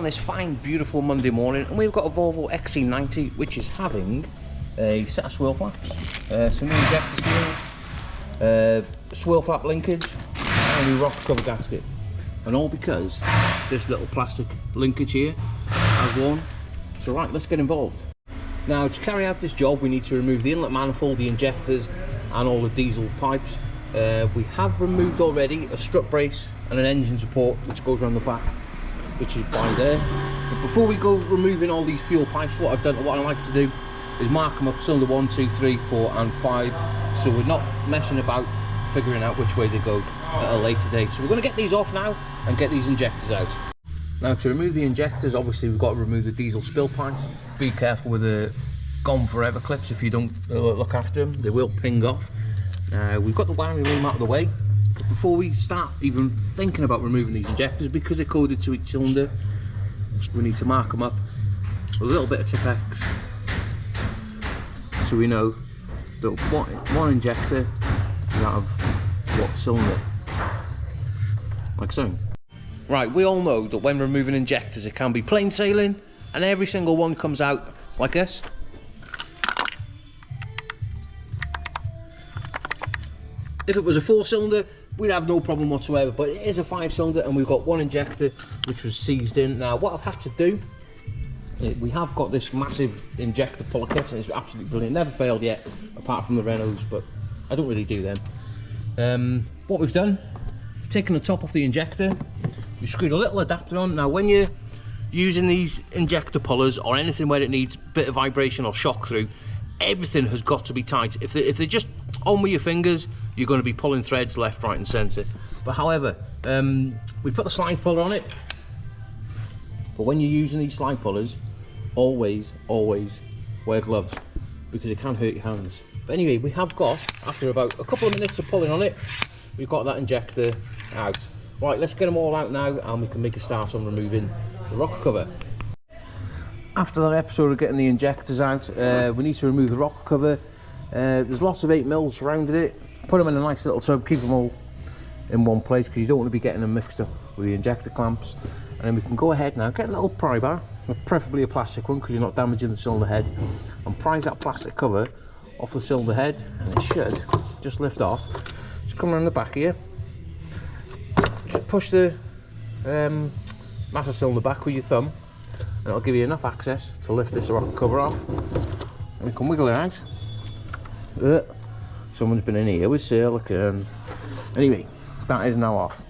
this fine, beautiful Monday morning, and we've got a Volvo XC90 which is having a set of swirl flaps, some new injector seals, swirl flap linkage, and a new rocker cover gasket. And all because this little plastic linkage here has worn. So right, let's get involved. Now, to carry out this job, we need to remove the inlet manifold, the injectors, and all the diesel pipes. We have removed already a strut brace and an engine support which goes around the back, which is by there. But before we go removing all these fuel pipes, what I like to do is mark them up, cylinder 1, 2, 3, 4 and 5, so we're not messing about figuring out which way they go at a later date. So we're going to get these off now and get these injectors out. Now, to remove the injectors, obviously we've got to remove the diesel spill pipes. Be careful with the gone forever clips. If you don't look after them, they will ping off. We've got the wiring loom out of the way. But before we start even thinking about removing these injectors, because they're coded to each cylinder, we need to mark them up with a little bit of Tip-X, so we know that one injector is out of what cylinder, like so. Right, we all know that when removing injectors it can be plain sailing and every single one comes out like this. If it was a 4-cylinder, we'd have no problem whatsoever, but it is a 5-cylinder and we've got one injector which was seized in. Now, what I've had to do, we have got this massive injector puller kit and it's absolutely brilliant. Never failed yet, apart from the Renaults, but I don't really do them. What we've done, taken the top off the injector, we screwed a little adapter on. Now, when you're using these injector pullers or anything where it needs a bit of vibration or shock through, everything has got to be tight. If they're just on with your fingers, you're going to be pulling threads left, right and centre. But however, we put the slide puller on it, but when you're using these slide pullers, always wear gloves, because it can hurt your hands. But anyway, we have got, after about a couple of minutes of pulling on it, we've got that injector out. Right, let's get them all out now and we can make a start on removing the rocker cover. After that episode of getting the injectors out, we need to remove the rocker cover. There's lots of 8mm surrounding it. Put them in a nice little tub, keep them all in one place because you don't want to be getting them mixed up with the injector clamps. And then we can go ahead now, get a little pry bar, preferably a plastic one because you're not damaging the cylinder head, and prise that plastic cover off the cylinder head, and it should just lift off. Just come around the back here, just push the master cylinder back with your thumb, and it'll give you enough access to lift this rocker cover off, and we can wiggle it out. Someone's been in here with silicone. Anyway, that is now off.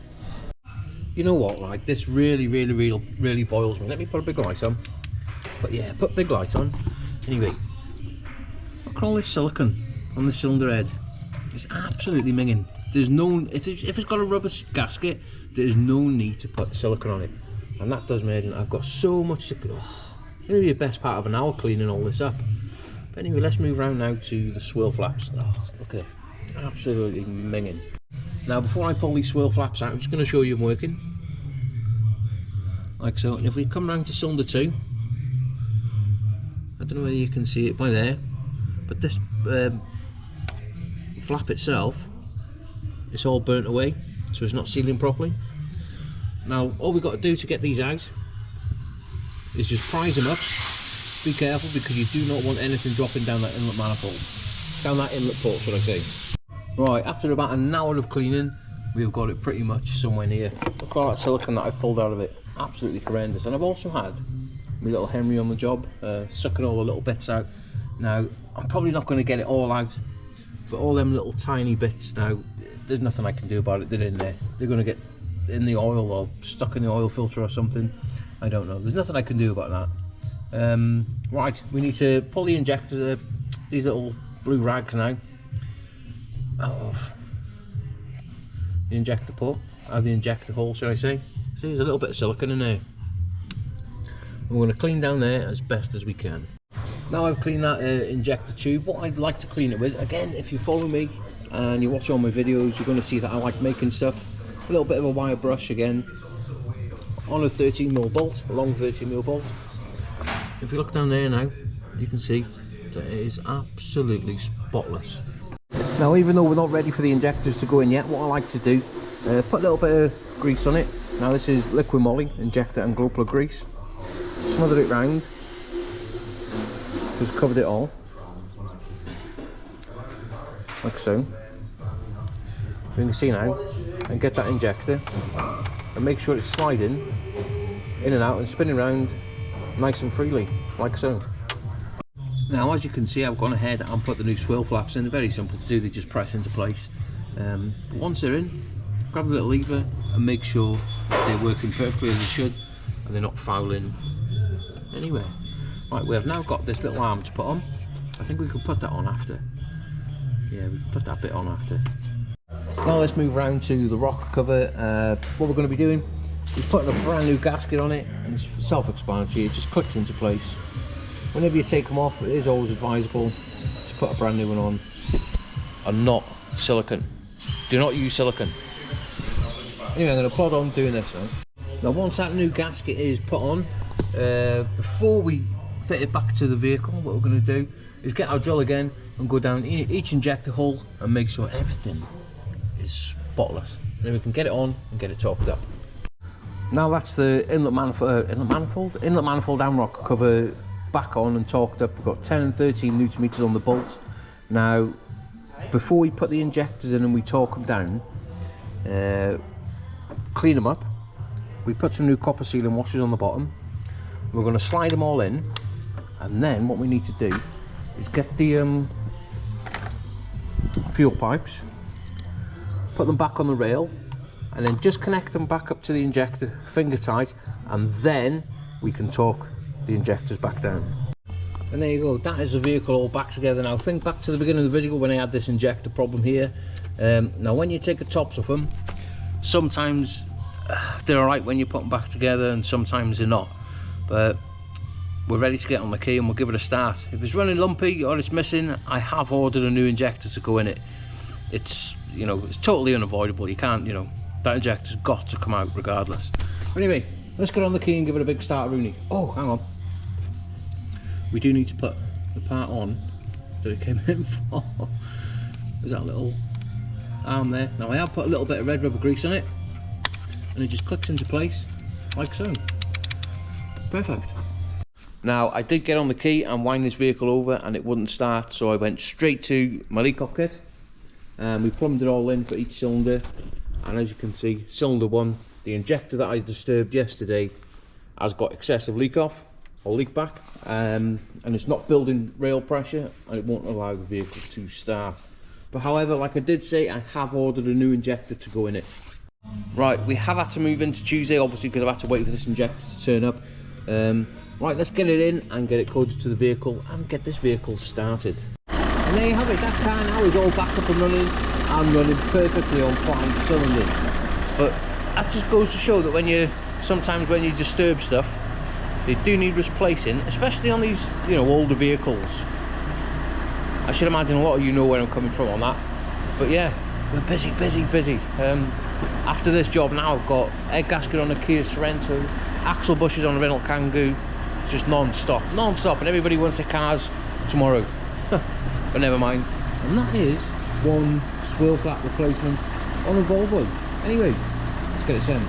You know what, like, this really boils me. Let me put a big light on. But yeah, put big light on. Anyway, look at all this silicone on the cylinder head. It's absolutely minging. There's no, if it's got a rubber gasket, there's no need to put silicone on it. And that does me in. I've got so much to, it's going to be the best part of an hour cleaning all this up. But anyway, let's move around now to the swirl flaps. Oh, look at it, absolutely minging. Now, before I pull these swirl flaps out, I'm just going to show you them working. Like so. And if we come round to cylinder 2, I don't know whether you can see it by there, but this flap itself, it's all burnt away, so it's not sealing properly. Now, all we've got to do to get these out is just prise them up. Be careful because you do not want anything dropping down that inlet manifold. Down that inlet port, should I say. Right, after about an hour of cleaning, we've got it pretty much somewhere near. Look at all that silicone that I've pulled out of it. Absolutely horrendous. And I've also had my little Henry on the job, sucking all the little bits out. Now, I'm probably not going to get it all out, but all them little tiny bits now, there's nothing I can do about it. They're in there. They're going to get in the oil or stuck in the oil filter or something. I don't know. There's nothing I can do about that. Right, we need to pull the injectors, these little blue rags now, out of the injector port, out of the injector hole, should I say. See, there's a little bit of silicone in there. And we're going to clean down there as best as we can. Now I've cleaned that injector tube, what I'd like to clean it with, again, if you follow me and you watch all my videos, you're going to see that I like making stuff. A little bit of a wire brush again, on a 13mm bolt, a long 13mm bolt. If you look down there now, you can see that it is absolutely spotless. Now, even though we're not ready for the injectors to go in yet, what I like to do, put a little bit of grease on it. Now, this is liquid moly, injector and glow plug grease. smother it round, just covered it all, like so. You can see now, and get that injector, and make sure it's sliding in and out and spinning around nice and freely, like so. Now, as you can see, I've gone ahead and put the new swirl flaps in. They're very simple to do, they just press into place. Once they're in, grab the little lever and make sure they're working perfectly as they should and they're not fouling anywhere. Right, we have now got this little arm to put on. I think we can put that on after. Yeah, we can put that bit on after. Now let's move around to the rocker cover. What we're going to be doing is putting a brand new gasket on it, and it's self-explanatory, it just clicks into place. Whenever you take them off, it is always advisable to put a brand new one on, and not silicone. Do not use silicone. Anyway, I'm going to plod on doing this now. Now once that new gasket is put on, before we fit it back to the vehicle, what we're going to do is get our drill again and go down each injector hole and make sure everything is spotless. And then we can get it on and get it torqued up. Now that's the inlet manifold and rocker cover back on and torqued up. We've got 10 and 13 Newton meters on the bolts. Now, before we put the injectors in and we torque them down, clean them up, we put some new copper sealing washers on the bottom. We're going to slide them all in, and then what we need to do is get the fuel pipes, put them back on the rail, and then just connect them back up to the injector, finger tight, and then we can torque the injectors back down. And there you go, that is the vehicle all back together now. Think back to the beginning of the video when I had this injector problem here. Now when you take the tops off them, sometimes they're alright when you put them back together and sometimes they're not. But we're ready to get on the key and we'll give it a start. If it's running lumpy or it's missing, I have ordered a new injector to go in it. It's, you know, it's totally unavoidable. You can't, you know, that injector's got to come out regardless. But anyway, let's get on the key and give it a big start, Rooney. Oh, hang on. We do need to put the part on that it came in for. There's that little arm there. Now I have put a little bit of red rubber grease on it, and it just clicks into place like so. Perfect. Now I did get on the key and wind this vehicle over and it wouldn't start, so I went straight to my leak-off kit and we plumbed it all in for each cylinder. And as you can see, cylinder 1, the injector that I disturbed yesterday has got excessive leak off or leak back, and it's not building rail pressure and it won't allow the vehicle to start. But however, like I did say, I have ordered a new injector to go in it. Right, we have had to move into Tuesday obviously because I've had to wait for this injector to turn up. Right, let's get it in and get it coded to the vehicle and get this vehicle started. And there you have it, that car now is all back up and running and running perfectly on 5 cylinders. But that just goes to show that when you sometimes when you disturb stuff, they do need replacing, especially on these, you know, older vehicles. I should imagine a lot of you know where I'm coming from on that. But yeah, we're busy. After this job now, I've got egg gasket on a Kia Sorento, axle bushes on a Renault Kangoo, just non-stop, and everybody wants their cars tomorrow. But never mind. And that is one swirl flap replacement on a Volvo. Anyway, let's get it sent.